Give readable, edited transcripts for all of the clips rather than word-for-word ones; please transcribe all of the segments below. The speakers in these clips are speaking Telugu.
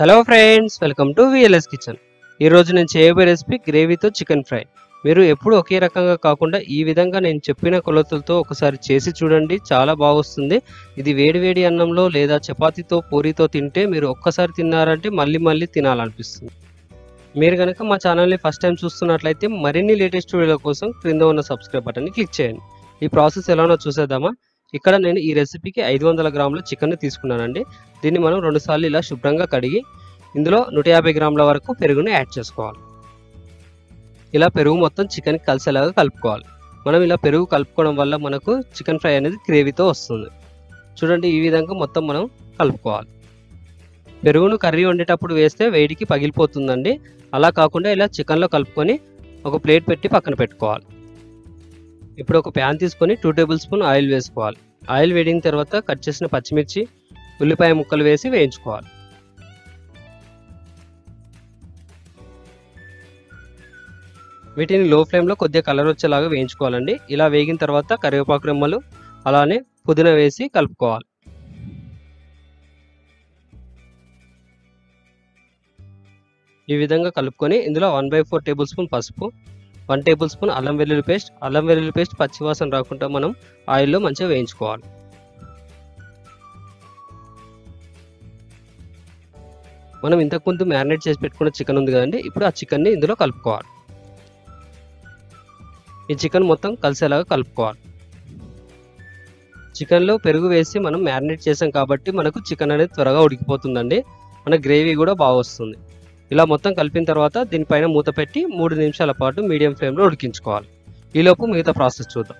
Hello friends, welcome to VLS kitchen. ఈరోజు నేను చేయబోయే రెసిపీ గ్రేవీతో చికెన్ ఫ్రై. మీరు ఎప్పుడు ఒకే రకంగా కాకుండా ఈ విధంగా నేను చెప్పిన కొలతలతో ఒకసారి చేసి చూడండి, చాలా బాగొస్తుంది. ఇది వేడివేడి అన్నంలో లేదా చపాతీతో పూరీతో తింటే మీరు ఒక్కసారి తిన్నారంటే మళ్ళీ మళ్ళీ తినాలనిపిస్తుంది. మీరు కనుక మా ఛానల్ని ఫస్ట్ టైం చూస్తున్నట్లయితే మరిన్ని లేటెస్ట్ వీడియోల కోసం క్రింద ఉన్న సబ్స్క్రైబ్ బటన్ని క్లిక్ చేయండి. ఈ ప్రాసెస్ ఎలానో చూసేద్దామా. ఇక్కడ నేను ఈ రెసిపీకి 500 గ్రాముల చికెన్ తీసుకున్నానండి. దీన్ని మనం 2 సార్లు ఇలా శుభ్రంగా కడిగి ఇందులో 150 గ్రాముల వరకు పెరుగుని యాడ్ చేసుకోవాలి. ఇలా పెరుగు మొత్తం చికెన్కి కలిసేలాగా కలుపుకోవాలి. మనం ఇలా పెరుగు కలుపుకోవడం వల్ల మనకు చికెన్ ఫ్రై అనేది గ్రేవీతో వస్తుంది. చూడండి, ఈ విధంగా మొత్తం మనం కలుపుకోవాలి. పెరుగును కర్రీ వండేటప్పుడు వేస్తే వేడికి పగిలిపోతుందండి. అలా కాకుండా ఇలా చికెన్లో కలుపుకొని ఒక ప్లేట్ పెట్టి పక్కన పెట్టుకోవాలి. ఇప్పుడు ఒక ప్యాన్ తీసుకొని 2 టేబుల్ స్పూన్ ఆయిల్ వేసుకోవాలి. ఆయిల్ వేడిన తర్వాత కట్ చేసిన పచ్చిమిర్చి, ఉల్లిపాయ ముక్కలు వేసి వేయించుకోవాలి. వీటిని లో ఫ్లేమ్లో కొద్దిగా కలర్ వచ్చేలాగా వేయించుకోవాలండి. ఇలా వేగిన తర్వాత కరివేపాకు రెమ్మలు అలానే పుదీనా వేసి కలుపుకోవాలి. ఈ విధంగా కలుపుకొని ఇందులో 1/4 టేబుల్ స్పూన్ పసుపు, 1 టేబుల్ స్పూన్ అల్లం వెల్లుల్లి పేస్ట్ పచ్చివాసన రాకుండా మనం ఆయిల్లో మంచిగా వేయించుకోవాలి. మనం ఇంతకుముందు మ్యారినేట్ చేసి పెట్టుకున్న చికెన్ ఉంది కదండి, ఇప్పుడు ఆ చికెన్ని ఇందులో కలుపుకోవాలి. ఈ చికెన్ మొత్తం కలిసేలాగా కలుపుకోవాలి. చికెన్లో పెరుగు వేసి మనం మ్యారినేట్ చేసాం కాబట్టి మనకు చికెన్ అనేది త్వరగా ఉడికిపోతుందండి. మన గ్రేవీ కూడా బాగా వస్తుంది. ఇలా మొత్తం కలిపిన తర్వాత దీనిపైన మూత పెట్టి 3 నిమిషాల పాటు మీడియం ఫ్లేమ్లో ఉడికించుకోవాలి. ఈలోపు మిగతా ప్రాసెస్ చూద్దాం.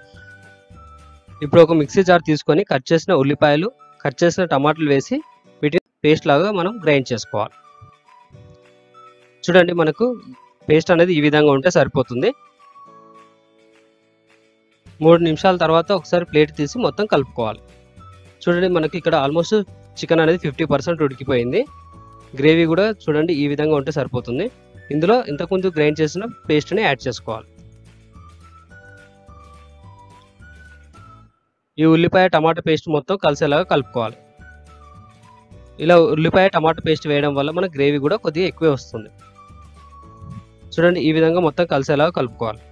ఇప్పుడు ఒక మిక్సీ జార్ తీసుకొని కట్ చేసిన ఉల్లిపాయలు, కట్ చేసిన టమాటాలు వేసి వీటిని పేస్ట్ లాగా మనం గ్రైండ్ చేసుకోవాలి. చూడండి, మనకు పేస్ట్ అనేది ఈ విధంగా ఉంటే సరిపోతుంది. 3 నిమిషాల తర్వాత ఒకసారి ప్లేట్ తీసి మొత్తం కలుపుకోవాలి. చూడండి, మనకి ఇక్కడ ఆల్మోస్ట్ చికెన్ అనేది 50% ఉడికిపోయింది. గ్రేవీ కూడా చూడండి ఈ విధంగా ఉంటే సరిపోతుంది. ఇందులో ఇంతకుముందు గ్రైండ్ చేసిన పేస్ట్ని యాడ్ చేసుకోవాలి. ఈ ఉల్లిపాయ టమాటా పేస్ట్ మొత్తం కలిసేలాగా కలుపుకోవాలి. ఇలా ఉల్లిపాయ టమాటా పేస్ట్ వేయడం వల్ల మన గ్రేవీ కూడా కొద్దిగా ఎక్కువే వస్తుంది. చూడండి, ఈ విధంగా మొత్తం కలిసేలాగా కలుపుకోవాలి.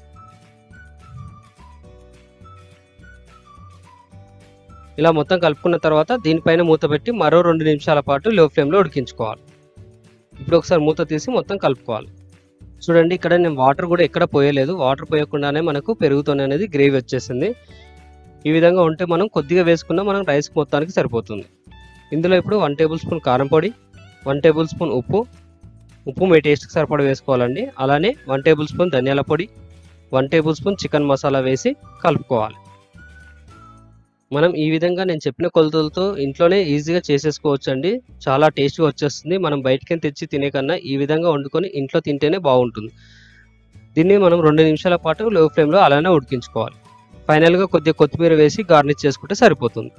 ఇలా మొత్తం కలుపుకున్న తర్వాత దీనిపైన మూత పెట్టి మరో 2 నిమిషాల పాటు లో ఫ్లేమ్లో ఉడికించుకోవాలి. ఇప్పుడు ఒకసారి మూత తీసి మొత్తం కలుపుకోవాలి. చూడండి, ఇక్కడ నేను వాటర్ కూడా ఎక్కడ పోయలేదు. వాటర్ పోయకుండానే మనకు పెరుగుతోనే అనేది గ్రేవీ వచ్చేసింది. ఈ విధంగా ఉంటే మనం కొద్దిగా వేసుకున్నా మనం రైస్ మొత్తానికి సరిపోతుంది. ఇందులో ఇప్పుడు 1 టేబుల్ స్పూన్ కారం పొడి, 1 టేబుల్ స్పూన్ ఉప్పు మీ టేస్ట్కి సరిపడా వేసుకోవాలండి. అలానే 1 టేబుల్ స్పూన్ ధనియాల పొడి, 1 టేబుల్ స్పూన్ చికెన్ మసాలా వేసి కలుపుకోవాలి. మనం ఈ విధంగా నేను చెప్పిన కొలతలతో ఇంట్లోనే ఈజీగా చేసేసుకోవచ్చు అండి. చాలా టేస్ట్గా వచ్చేస్తుంది. మనం బయటకి తెచ్చి తినే కన్నా ఈ విధంగా వండుకొని ఇంట్లో తింటేనే బాగుంటుంది. దీన్ని మనం 2 నిమిషాల పాటు లో ఫ్లేమ్లో అలానే ఉడికించుకోవాలి. ఫైనల్గా కొద్దిగా కొత్తిమీర వేసి గార్నిష్ చేసుకుంటే సరిపోతుంది.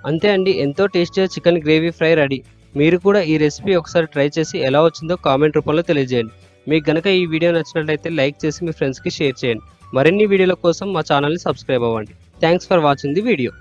అంతే అండి, ఎంతో టేస్టీగా చికెన్ గ్రేవీ ఫ్రై రెడీ. మీరు కూడా ఈ రెసిపీ ఒకసారి ట్రై చేసి ఎలా వచ్చిందో కామెంట్ రూపంలో తెలియజేయండి. మీకు గనక ఈ వీడియో నచ్చినట్లయితే లైక్ చేసి మీ ఫ్రెండ్స్కి షేర్ చేయండి. మరిన్ని వీడియోల కోసం మా ఛానల్ని సబ్స్క్రైబ్ అవ్వండి. Thanks for watching the video.